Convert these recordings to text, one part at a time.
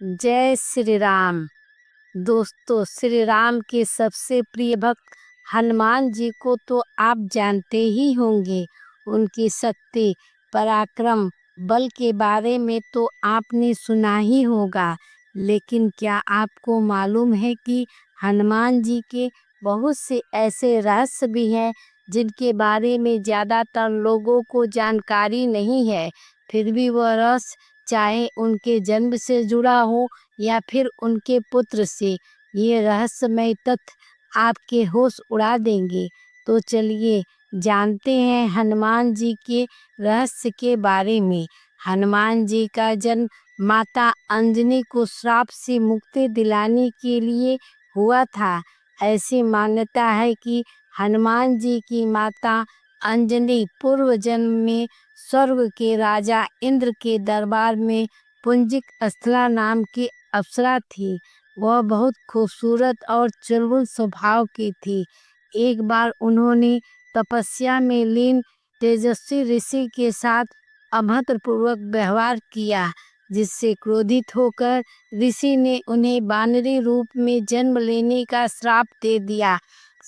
जय श्री राम। दोस्तों, श्री राम के सबसे प्रिय भक्त हनुमान जी को तो आप जानते ही होंगे। उनकी शक्ति, पराक्रम, बल के बारे में तो आपने सुना ही होगा। लेकिन क्या आपको मालूम है कि हनुमान जी के बहुत से ऐसे रहस्य भी हैं जिनके बारे में ज़्यादातर लोगों को जानकारी नहीं है। फिर भी वह रहस्य, चाहे उनके जन्म से जुड़ा हो या फिर उनके पुत्र से, ये रहस्यमय तथ्य आपके होश उड़ा देंगे। तो चलिए जानते हैं हनुमान जी के रहस्य के बारे में। हनुमान जी का जन्म माता अंजनी को श्राप से मुक्ति दिलाने के लिए हुआ था। ऐसी मान्यता है कि हनुमान जी की माता अंजनी पूर्व जन्म में स्वर्ग के राजा इंद्र के दरबार में पुंजिक स्थला नाम की अप्सरा थी। वह बहुत खूबसूरत और चुलबुल स्वभाव की थी। एक बार उन्होंने तपस्या में लीन तेजस्वी ऋषि के साथ अभद्रपूर्वक व्यवहार किया, जिससे क्रोधित होकर ऋषि ने उन्हें वानरी रूप में जन्म लेने का श्राप दे दिया।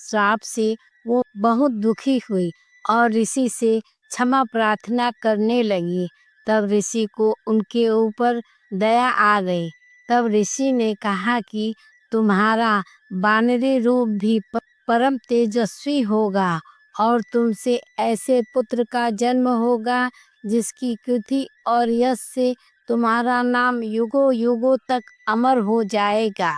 श्राप से वो बहुत दुखी हुई और ऋषि से क्षमा प्रार्थना करने लगी। तब ऋषि को उनके ऊपर दया आ गई। तब ऋषि ने कहा कि तुम्हारा वानरी रूप भी परम तेजस्वी होगा और तुमसे ऐसे पुत्र का जन्म होगा जिसकी कीर्ति और यश से तुम्हारा नाम युगों युगों तक अमर हो जाएगा।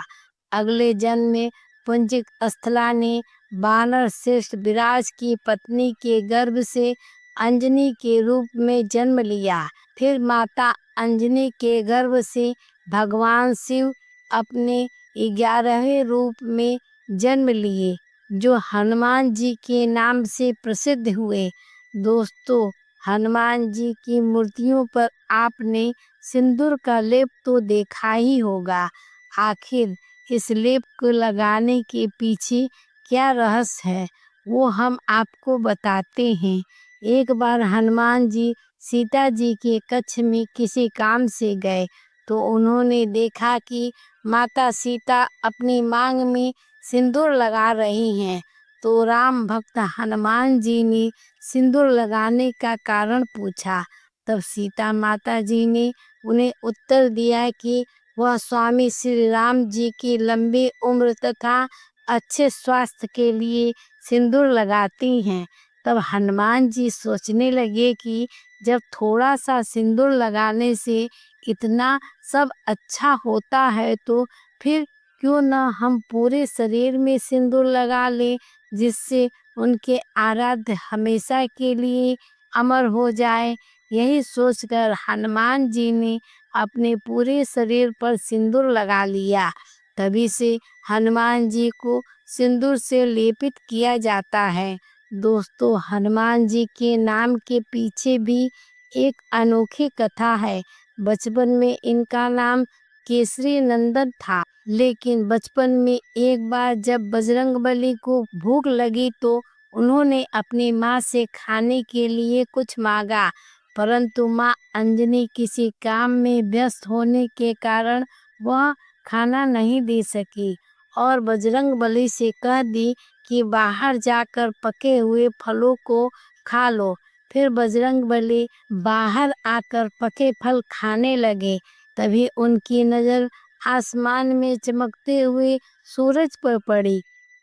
अगले जन्म में पुंजिक स्थला ने वानर श्रेष्ठ विराज की पत्नी के गर्भ से अंजनी के रूप में जन्म लिया। फिर माता अंजनी के गर्भ से भगवान शिव अपने 11वें रूप में जन्म लिए, जो हनुमान जी के नाम से प्रसिद्ध हुए। दोस्तों, हनुमान जी की मूर्तियों पर आपने सिंदूर का लेप तो देखा ही होगा। आखिर इस लेप को लगाने के पीछे क्या रहस्य है, वो हम आपको बताते हैं। एक बार हनुमान जी सीता जी के कक्ष में किसी काम से गए तो उन्होंने देखा कि माता सीता अपनी मांग में सिंदूर लगा रही हैं। तो राम भक्त हनुमान जी ने सिंदूर लगाने का कारण पूछा। तब सीता माता जी ने उन्हें उत्तर दिया कि वह स्वामी श्री राम जी की लंबी उम्र तथा अच्छे स्वास्थ्य के लिए सिंदूर लगाती हैं। तब हनुमान जी सोचने लगे कि जब थोड़ा सा सिंदूर लगाने से इतना सब अच्छा होता है तो फिर क्यों न हम पूरे शरीर में सिंदूर लगा लें, जिससे उनके आराध्य हमेशा के लिए अमर हो जाए। यही सोचकर हनुमान जी ने अपने पूरे शरीर पर सिंदूर लगा लिया। तभी से हनुमान जी को सिंदूर से लेपित किया जाता है। दोस्तों, हनुमान जी के नाम के पीछे भी एक अनोखी कथा है। बचपन में इनका नाम केसरी नंदन था, लेकिन बचपन में एक बार जब बजरंगबली को भूख लगी तो उन्होंने अपनी माँ से खाने के लिए कुछ मांगा, परंतु माँ अंजनी किसी काम में व्यस्त होने के कारण वह खाना नहीं दे सकी और बजरंगबली से कह दी कि बाहर जाकर पके हुए फलों को खा लो। फिर बजरंगबली बाहर आकर पके फल खाने लगे। तभी उनकी नज़र आसमान में चमकते हुए सूरज पर पड़ी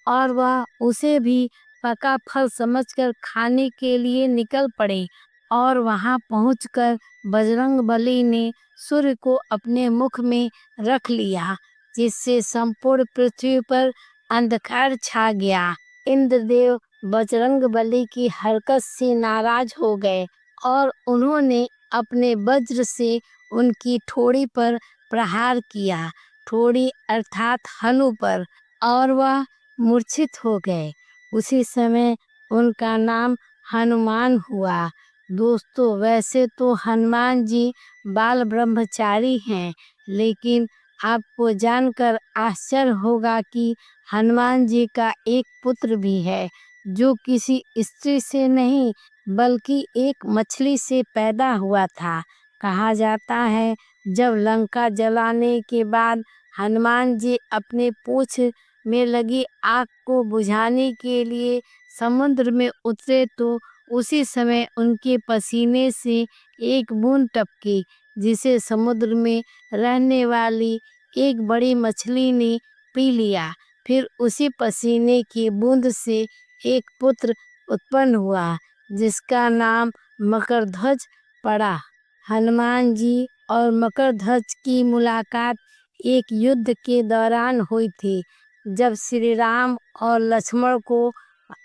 और वह उसे भी पका फल समझकर खाने के लिए निकल पड़े। और वहां पहुंचकर बजरंगबली ने सूर्य को अपने मुख में रख लिया, जिससे संपूर्ण पृथ्वी पर अंधकार छा गया। इंद्रदेव बजरंगबली की हरकत से नाराज हो गए और उन्होंने अपने वज्र से उनकी ठोड़ी पर प्रहार किया, ठोड़ी अर्थात हनु पर, और वह मूर्छित हो गए। उसी समय उनका नाम हनुमान हुआ। दोस्तों, वैसे तो हनुमान जी बाल ब्रह्मचारी हैं, लेकिन आपको जानकर आश्चर्य होगा कि हनुमान जी का एक पुत्र भी है, जो किसी स्त्री से नहीं बल्कि एक मछली से पैदा हुआ था। कहा जाता है जब लंका जलाने के बाद हनुमान जी अपने पूंछ में लगी आग को बुझाने के लिए समुद्र में उतरे तो उसी समय उनके पसीने से एक बूंद टपकी, जिसे समुद्र में रहने वाली एक बड़ी मछली ने पी लिया। फिर उसी पसीने की बूंद से एक पुत्र उत्पन्न हुआ, जिसका नाम मकरध्वज पड़ा। हनुमान जी और मकरध्वज की मुलाकात एक युद्ध के दौरान हुई थी, जब श्री राम और लक्ष्मण को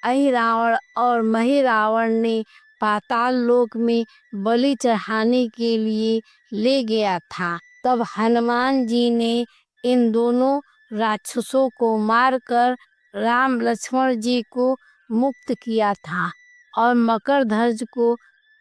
अहिरावण और महिरावण ने पाताल लोक में बलि चढ़ाने के लिए ले गया था। तब हनुमान जी ने इन दोनों राक्षसों को मारकर राम लक्ष्मण जी को मुक्त किया था और मकरध्वज को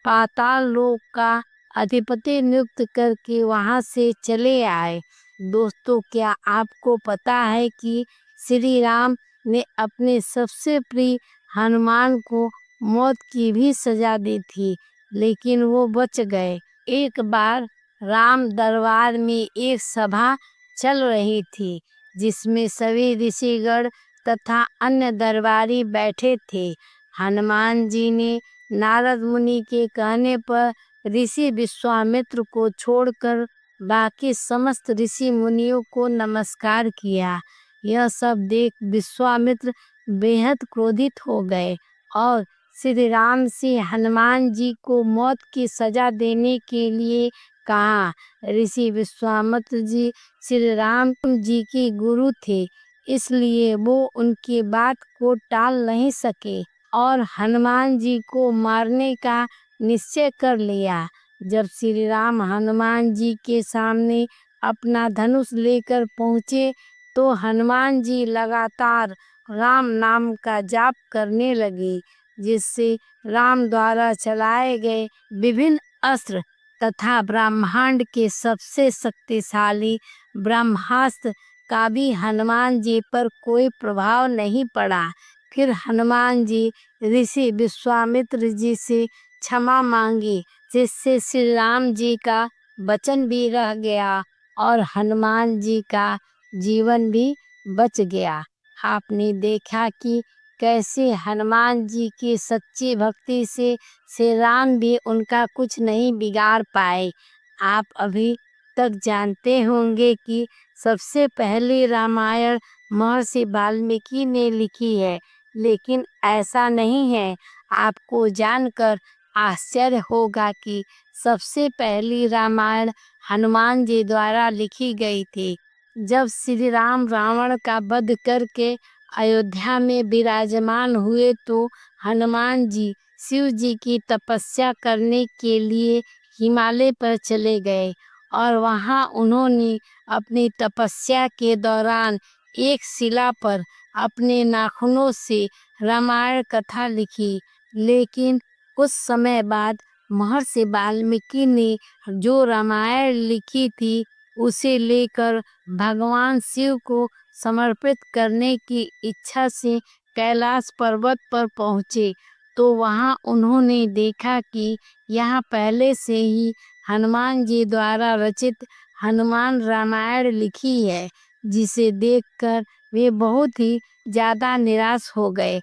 पाताल लोक का अधिपति नियुक्त करके वहां से चले आए। दोस्तों, क्या आपको पता है कि श्री राम ने अपने सबसे प्रिय हनुमान को मौत की भी सजा दी थी, लेकिन वो बच गए। एक बार राम दरबार में एक सभा चल रही थी, जिसमें सभी ऋषिगण तथा अन्य दरबारी बैठे थे। हनुमान जी ने नारद मुनि के कहने पर ऋषि विश्वामित्र को छोड़कर बाकी समस्त ऋषि मुनियों को नमस्कार किया। यह सब देख विश्वामित्र बेहद क्रोधित हो गए और श्री राम से हनुमान जी को मौत की सजा देने के लिए कहा। ऋषि विश्वामित्र जी श्री राम जी के गुरु थे, इसलिए वो उनकी बात को टाल नहीं सके और हनुमान जी को मारने का निश्चय कर लिया। जब श्री राम हनुमान जी के सामने अपना धनुष लेकर पहुँचे तो हनुमान जी लगातार राम नाम का जाप करने लगे, जिससे राम द्वारा चलाए गए विभिन्न अस्त्र तथा ब्रह्मांड के सबसे शक्तिशाली ब्रह्मास्त्र का भी हनुमान जी पर कोई प्रभाव नहीं पड़ा। फिर हनुमान जी ऋषि विश्वामित्र जी से क्षमा मांगी, जिससे श्री राम जी का वचन भी रह गया और हनुमान जी का जीवन भी बच गया। आपने देखा कि कैसे हनुमान जी की सच्ची भक्ति से श्री राम भी उनका कुछ नहीं बिगाड़ पाए। आप अभी तक जानते होंगे कि सबसे पहली रामायण महर्षि वाल्मीकि ने लिखी है, लेकिन ऐसा नहीं है। आपको जानकर आश्चर्य होगा कि सबसे पहली रामायण हनुमान जी द्वारा लिखी गई थी। जब श्री राम रावण का वध करके अयोध्या में विराजमान हुए तो हनुमान जी शिव जी की तपस्या करने के लिए हिमालय पर चले गए और वहां उन्होंने अपनी तपस्या के दौरान एक शिला पर अपने नाखूनों से रामायण कथा लिखी। लेकिन कुछ समय बाद महर्षि वाल्मीकि ने जो रामायण लिखी थी उसे लेकर भगवान शिव को समर्पित करने की इच्छा से कैलाश पर्वत पर पहुँचे, तो वहां उन्होंने देखा कि यहाँ पहले से ही हनुमान जी द्वारा रचित हनुमान रामायण लिखी है, जिसे देखकर वे बहुत ही ज़्यादा निराश हो गए।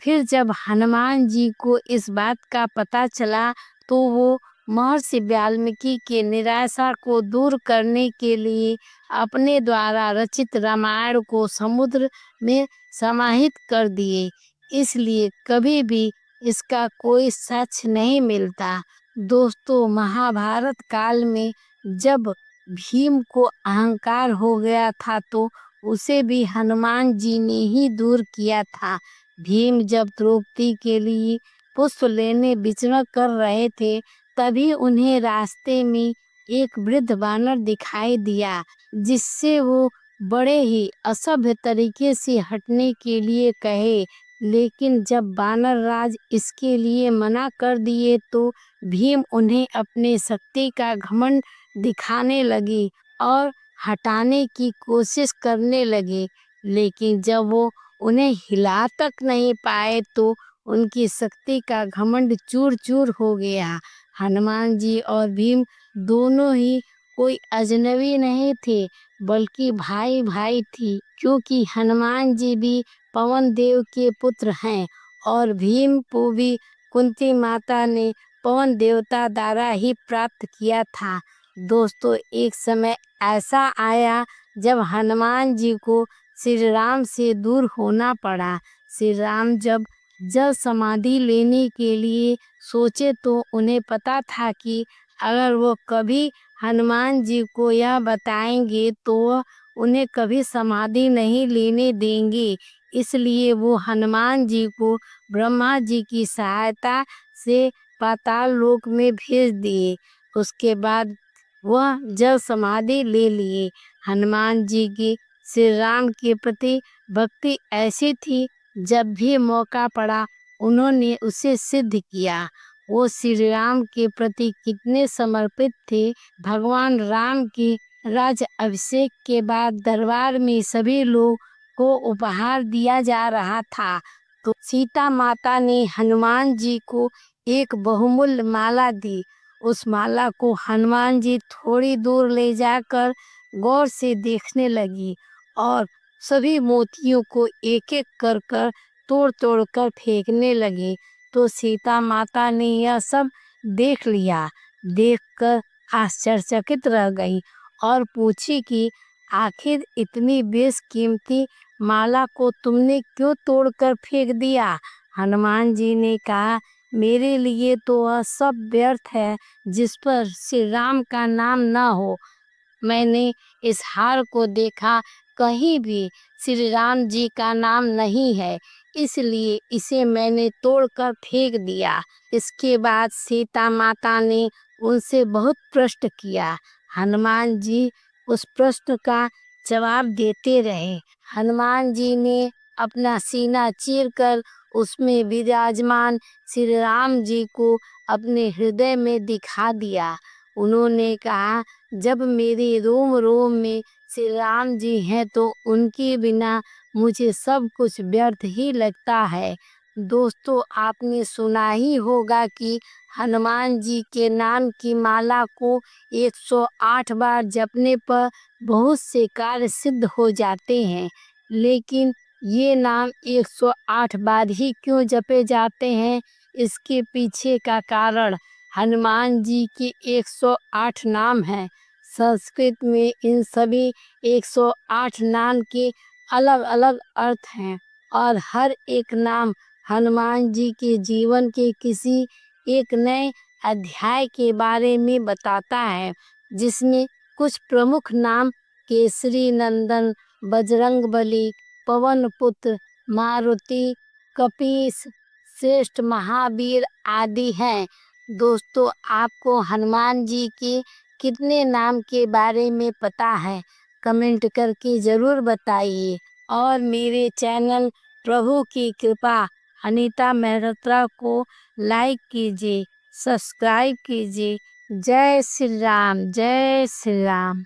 फिर जब हनुमान जी को इस बात का पता चला तो वो महर्षि वाल्मीकि के निराशा को दूर करने के लिए अपने द्वारा रचित रामायण को समुद्र में समाहित कर दिए। इसलिए कभी भी इसका कोई साक्ष्य नहीं मिलता। दोस्तों, महाभारत काल में जब भीम को अहंकार हो गया था तो उसे भी हनुमान जी ने ही दूर किया था। भीम जब द्रौपदी के लिए पुष्प लेने विचरण कर रहे थे, तभी उन्हें रास्ते में एक वृद्ध बानर दिखाई दिया, जिससे वो बड़े ही असभ्य तरीके से हटने के लिए कहे। लेकिन जब बानर राज इसके लिए मना कर दिए तो भीम उन्हें अपने शक्ति का घमंड दिखाने लगे और हटाने की कोशिश करने लगे। लेकिन जब वो उन्हें हिला तक नहीं पाए तो उनकी शक्ति का घमंड चूर चूर हो गया। हनुमान जी और भीम दोनों ही कोई अजनबी नहीं थे, बल्कि भाई भाई थी, क्योंकि हनुमान जी भी पवन देव के पुत्र हैं और भीम को भी कुंती माता ने पवन देवता द्वारा ही प्राप्त किया था। दोस्तों, एक समय ऐसा आया जब हनुमान जी को श्री राम से दूर होना पड़ा। श्री राम जब जल समाधि लेने के लिए सोचे तो उन्हें पता था कि अगर वो कभी हनुमान जी को यह बताएंगे तो वह उन्हें कभी समाधि नहीं लेने देंगे। इसलिए वो हनुमान जी को ब्रह्मा जी की सहायता से पाताल लोक में भेज दिए। उसके बाद वह जल समाधि ले लिए। हनुमान जी की श्री राम के प्रति भक्ति ऐसी थी, जब भी मौका पड़ा उन्होंने उसे सिद्ध किया। वो श्री राम के प्रति कितने समर्पित थे। भगवान राम के राज अभिषेक के बाद दरबार में सभी लोग को उपहार दिया जा रहा था, तो सीता माता ने हनुमान जी को एक बहुमूल्य माला दी। उस माला को हनुमान जी थोड़ी दूर ले जाकर गौर से देखने लगी और सभी मोतियों को एक एक कर कर तोड़ तोड़ कर फेंकने लगे। तो सीता माता ने यह सब देख लिया। देखकर आश्चर्यचकित रह गई और पूछी कि आखिर इतनी बेशकीमती माला को तुमने क्यों तोड़कर फेंक दिया। हनुमान जी ने कहा, मेरे लिए तो वह सब व्यर्थ है जिस पर श्री राम का नाम न हो। मैंने इस हार को देखा, कहीं भी श्री राम जी का नाम नहीं है, इसलिए इसे मैंने तोड़कर फेंक दिया। इसके बाद सीता माता ने उनसे बहुत प्रश्न किया। हनुमान जी उस प्रश्न का जवाब देते रहे। हनुमान जी ने अपना सीना चीरकर उसमें विराजमान श्री राम जी को अपने हृदय में दिखा दिया। उन्होंने कहा, जब मेरे रोम रोम में श्री राम जी हैं तो उनके बिना मुझे सब कुछ व्यर्थ ही लगता है। दोस्तों, आपने सुना ही होगा कि हनुमान जी के नाम की माला को 108 बार जपने पर बहुत से कार्य सिद्ध हो जाते हैं। लेकिन ये नाम 108 बार ही क्यों जपे जाते हैं, इसके पीछे का कारण हनुमान जी के 108 नाम हैं। संस्कृत में इन सभी 108 नाम के अलग अलग अर्थ हैं और हर एक नाम हनुमान जी के जीवन के किसी एक नए अध्याय के बारे में बताता है, जिसमें कुछ प्रमुख नाम केसरी नंदन, बजरंगबली, पवन पुत्र, मारुति, कपीस, श्रेष्ठ महावीर आदि हैं। दोस्तों, आपको हनुमान जी के कितने नाम के बारे में पता है, कमेंट करके ज़रूर बताइए। और मेरे चैनल प्रभु की कृपा अनीता मेहरोत्रा को लाइक कीजिए, सब्सक्राइब कीजिए। जय श्री राम, जय श्री राम।